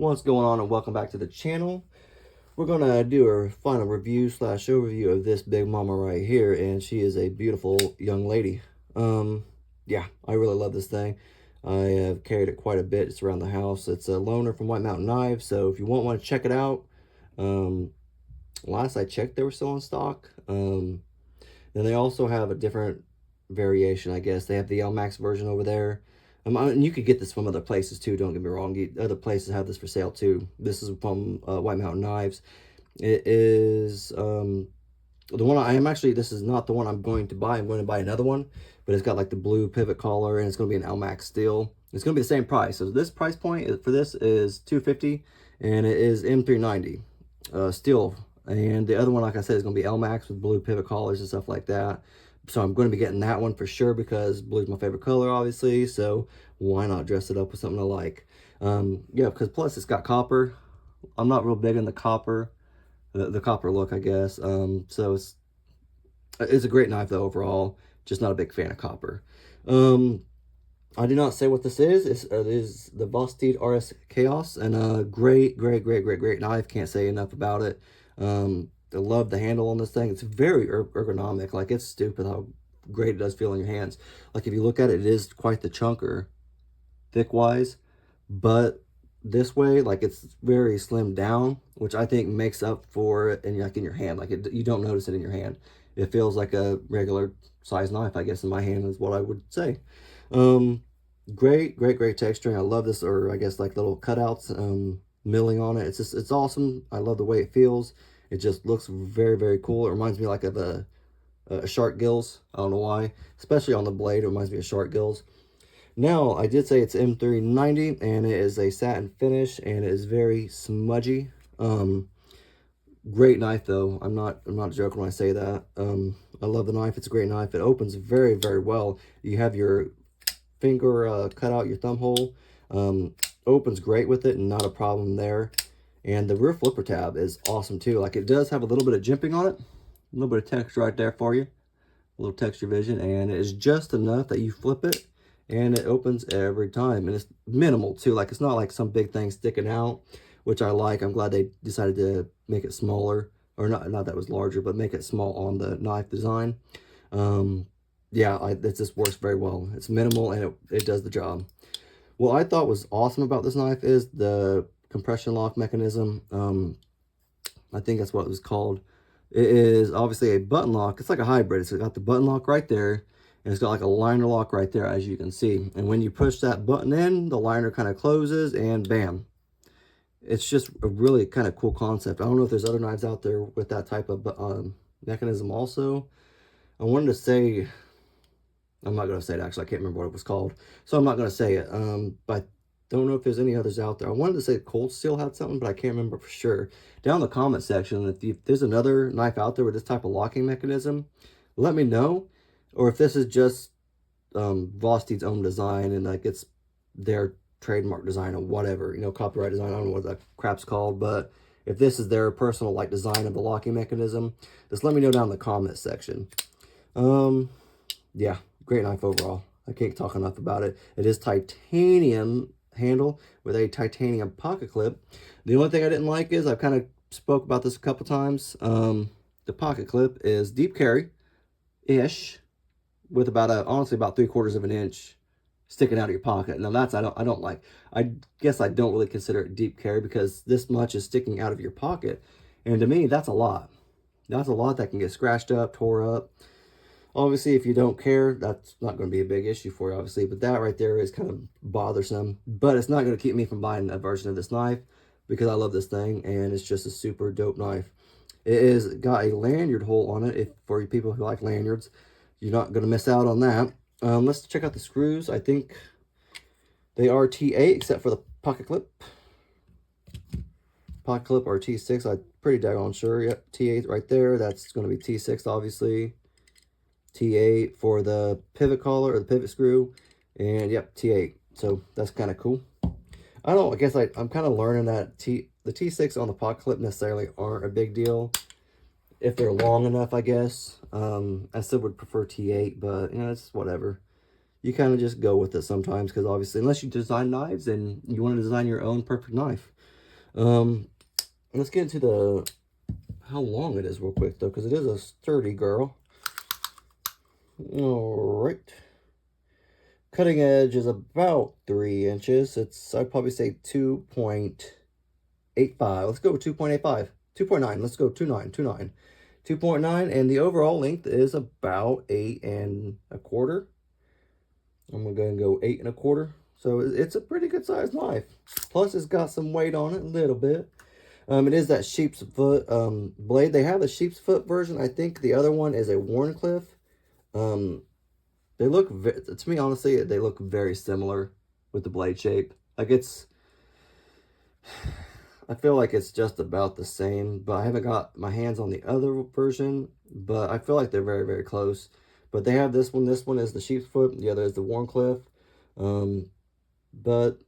What's going on, and welcome back to the channel. We're gonna do a final review slash overview of this big mama right here, and she is a beautiful young lady. Yeah, I really love this thing. I have carried it quite a bit. It's around the house. It's a loaner from White Mountain Knives, so if you want to check it out, last I checked they were still in stock. Then they also have a different variation, I guess. They have the LMAX version over there. And you could get this from other places too, don't get me wrong. Other places have this for sale too. This is from White Mountain Knives. It is the one I am actually, this is not the one I'm going to buy. I'm going to buy another one, but it's got like the blue pivot collar, and it's going to be an LMAX steel. It's going to be the same price. So this price point for this is $250, and it is M390 steel. And the other one, like I said, is going to be LMAX with blue pivot collars and stuff like that. So I'm going to be getting that one for sure because blue's my favorite color, obviously. So why not dress it up with something I like? Yeah, because plus it's got copper. I'm not real big in the copper, the copper look, I guess. So it's a great knife though overall. Just not a big fan of copper. I do not say what this is. It is the Vosteed RSKAOS, and great knife. Can't say enough about it. I love the handle on this thing. It's very ergonomic. Like, it's stupid how great it does feel in your hands. Like, if you look at it, it is quite the chunker, thick-wise. But this way, like, it's very slimmed down, which I think makes up for it in your hand. Like, you don't notice it in your hand. It feels like a regular size knife, I guess, in my hand is what I would say. Great texturing. I love this, or I guess like little cutouts, milling on it. It's awesome. I love the way it feels. It just looks very cool. It reminds me like of a shark gills. I don't know why, especially on the blade. It reminds me of shark gills. Now, I did say it's M390, and it is a satin finish, and it is very smudgy. Great knife though. I'm not joking when I say that. I love the knife. It's a great knife. It opens very well. You have your finger cut out, your thumb hole. Opens great with it, and not a problem there. And the rear flipper tab is awesome too. Like, it does have a little bit of jimping on it, a little bit of texture right there for you, a little texture vision, and it is just enough that you flip it and it opens every time. And it's minimal too. Like, it's not like some big thing sticking out, which I like. I'm glad they decided to make it smaller, or not that it was larger, but make it small on the knife design. Yeah, it just works very well. It's minimal, and it does the job. What I thought was awesome about this knife is the compression lock mechanism. I think that's what it was called. It is obviously a button lock. It's like a hybrid. It's got the button lock right there, and it's got like a liner lock right there, as you can see. And when you push that button in, the liner kind of closes, and bam. It's just a really kind of cool concept. I don't know if there's other knives out there with that type of mechanism also. I wanted to say, I'm not going to say it actually. I can't remember what it was called, so I'm not going to say it. But I don't know if there's any others out there. I wanted to say Cold Steel had something, but I can't remember for sure. Down in the comment section, if there's another knife out there with this type of locking mechanism, let me know. Or if this is just Vosteed's own design, and like it's their trademark design or whatever, you know, copyright design. I don't know what that crap's called, but if this is their personal like design of the locking mechanism, just let me know down in the comment section. Yeah, great knife overall. I can't talk enough about it. It is titanium handle with a titanium pocket clip. The only thing I didn't like is, I've kind of spoke about this a couple times. The pocket clip is deep carry-ish with honestly about 3/4 of an inch sticking out of your pocket. Now that's, I don't like. I guess I don't really consider it deep carry because this much is sticking out of your pocket. And to me, that's a lot. That's a lot that can get scratched up, tore up. Obviously, if you don't care, that's not going to be a big issue for you, obviously. But that right there is kind of bothersome. But it's not going to keep me from buying a version of this knife because I love this thing, and it's just a super dope knife. It is got a lanyard hole on it. For you people who like lanyards, you're not going to miss out on that. Let's check out the screws. I think they are T8, except for the pocket clip. Pocket clip are T6. I'm pretty daggone sure. Yep, T8 right there. That's going to be T6, obviously. T8 for the pivot collar or the pivot screw, and yep, T8. So that's kind of cool. I don't know, I guess I'm kind of learning that the T6 on the pocket clip necessarily aren't a big deal if they're long enough, I guess. I still would prefer T8, but you know, it's whatever. you kind of just go with it sometimes, because obviously, unless you design knives and you want to design your own perfect knife. Let's get into the how long it is real quick, though, because it is a sturdy girl. All right. Cutting edge is about 3 inches. I'd probably say 2.85. Let's go with 2.85. 2.9. Let's go 2.9. 2.9. And the overall length is about 8.25. I'm going to go 8.25. So it's a pretty good sized knife. Plus, it's got some weight on it, a little bit. It is that sheep's foot blade. They have a sheep's foot version. I think the other one is a Warncliffe. They look, to me, honestly, they look very similar with the blade shape. Like I feel like it's just about the same, but I haven't got my hands on the other version, but I feel like they're very, very close. But they have this one. This one is the sheep's foot. The other is the Warncliffe. But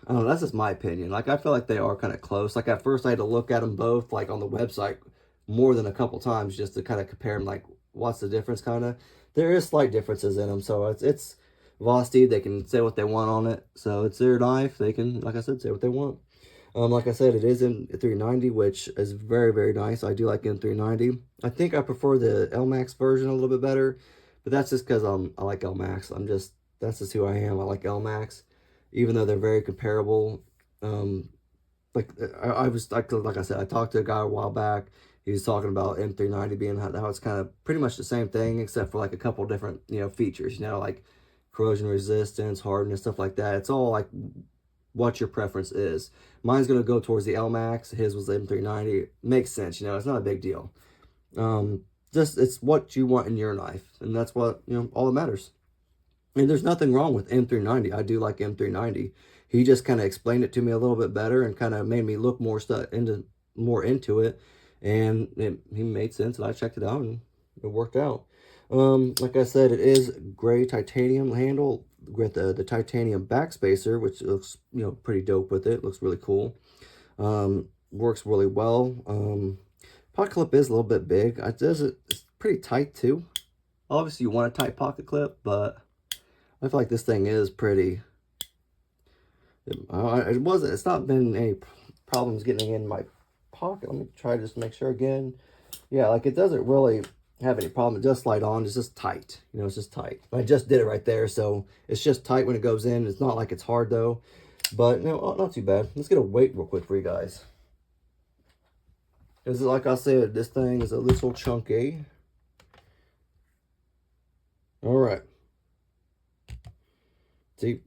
I don't know, that's just my opinion. Like, I feel like they are kind of close. Like, at first I had to look at them both, like, on the website more than a couple times just to kind of compare them, like, what's the difference, kind of. There is slight differences in them, so it's Vosteed. They can say what they want on it. So it's their knife. They can, like I said, say what they want. Like I said, it is in 390, which is very, very nice. I do like in 390. I think I prefer the LMAX version a little bit better, but that's just because I like LMAX. That's just who I am. I like LMAX, even though they're very comparable. Like like I said, I talked to a guy a while back. He was talking about M390 being how it's kind of pretty much the same thing, except for like a couple different, features, like corrosion resistance, hardness, stuff like that. It's all like what your preference is. Mine's going to go towards the LMAX. His was the M390. Makes sense, it's not a big deal. Just, it's what you want in your knife, and that's what, all that matters. And there's nothing wrong with M390. I do like M390. He just kind of explained it to me a little bit better and kind of made me look more into it. And he made sense, and I checked it out, and it worked out. Like I said, it is gray titanium handle with the titanium backspacer, which looks, pretty dope with it. Looks really cool. Works really well. Pocket clip is a little bit big. It's pretty tight, too. Obviously, you want a tight pocket clip, but I feel like this thing is pretty. It's not been any problems getting in my pocket. Let me try just to make sure again. Yeah, like it doesn't really have any problem. It does slide on. It's just tight. It's just tight. I just did it right there, so it's just tight when it goes in. It's not like it's hard though, but not too bad. Let's get a weight real quick for you guys. Because like I said, this thing is a little chunky. All right. See,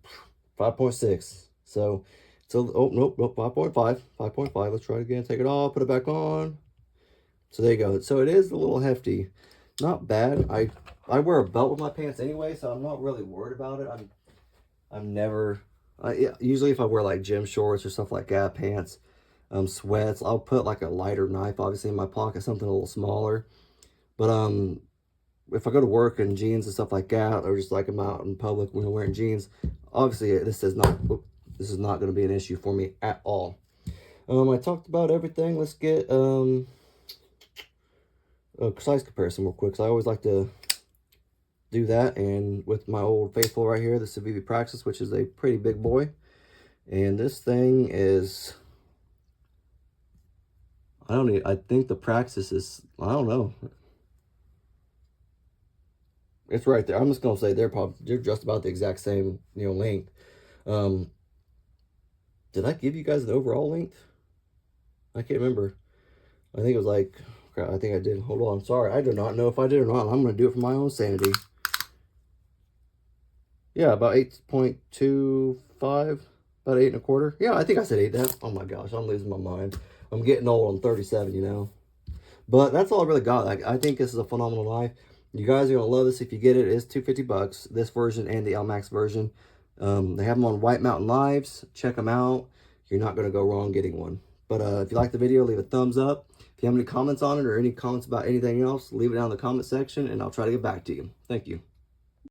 5.6. So, oh, nope, 5.5. 5.5. Let's try it again. Take it off, put it back on. So there you go. So it is a little hefty. Not bad. I wear a belt with my pants anyway, so I'm not really worried about it. Usually if I wear like gym shorts or stuff like that, pants, sweats, I'll put like a lighter knife, obviously, in my pocket, something a little smaller. But if I go to work in jeans and stuff like that, or just like I'm out in public when I'm wearing jeans, obviously this is not going to be an issue for me at all. I talked about everything. Let's get a size comparison real quick, because I always like to do that. And with my old faithful right here, the Civivi Praxis, which is a pretty big boy, and this thing is, I think the Praxis is, I don't know. It's right there. I'm just gonna say they're just about the exact same, length. Did I give you guys the overall length? I can't remember. I think it was like, crap, I think I did. Hold on. Sorry, I do not know if I did or not. I'm gonna do it for my own sanity. Yeah, about 8.25, about 8.25. Yeah, I think I said 8. Oh my gosh, I'm losing my mind. I'm getting old. I'm 37, But that's all I really got. I think this is a phenomenal knife. You guys are going to love this if you get it. It is $250, this version and the LMAX version. They have them on White Mountain Knives. Check them out. You're not going to go wrong getting one. But if you like the video, leave a thumbs up. If you have any comments on it or any comments about anything else, leave it down in the comment section, and I'll try to get back to you. Thank you.